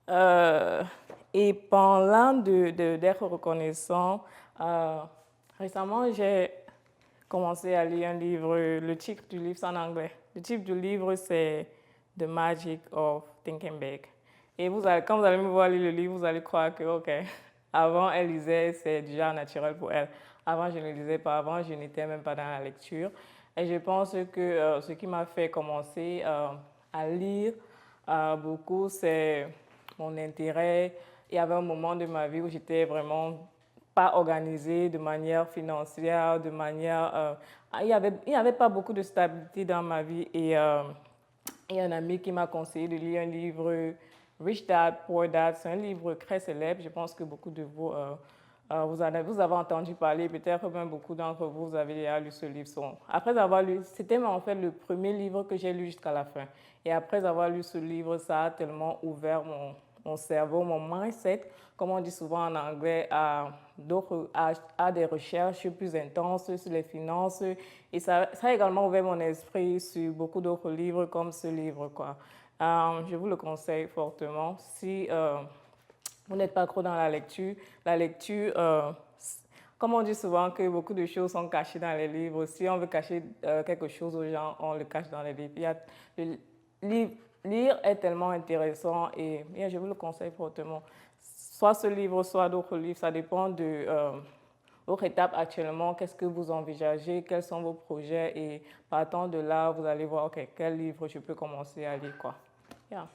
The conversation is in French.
Euh, et parlant d'être reconnaissant, euh, récemment, j'ai commencé à lire un livre. Le titre du livre, c'est en anglais. Le titre du livre, c'est The Magic of Thinking Big. Et quand vous allez me voir lire le livre, vous allez croire que, OK, avant, elle lisait, c'est déjà naturel pour elle. Avant, je ne lisais pas. Avant, je n'étais même pas dans la lecture. Et je pense que ce qui m'a fait commencer à lire beaucoup, c'est mon intérêt. Il y avait un moment de ma vie où j'étais vraiment pas organisée de manière financière, de manière... il y avait pas beaucoup de stabilité dans ma vie et il y a un ami qui m'a conseillé de lire un livre, Rich Dad, Poor Dad. C'est un livre très célèbre. Je pense que beaucoup de vous, vous avez entendu parler. Peut-être même beaucoup d'entre vous, vous avez déjà lu ce livre. Après avoir lu, c'était en fait le premier livre que j'ai lu jusqu'à la fin. Et après avoir lu ce livre, ça a tellement ouvert mon cerveau, mon mindset, comme on dit souvent en anglais, à des recherches plus intenses sur les finances. Et ça a également ouvert mon esprit sur beaucoup d'autres livres comme ce livre, quoi. Je vous le conseille fortement. Si vous n'êtes pas trop dans la lecture, comme on dit souvent que beaucoup de choses sont cachées dans les livres, si on veut cacher quelque chose aux gens, on le cache dans les livres. Le livre, lire est tellement intéressant et je vous le conseille fortement. Soit ce livre, soit d'autres livres, ça dépend de votre étape actuellement, qu'est-ce que vous envisagez, quels sont vos projets et partant de là, vous allez voir, OK, quel livre je peux commencer à lire, quoi. Yeah.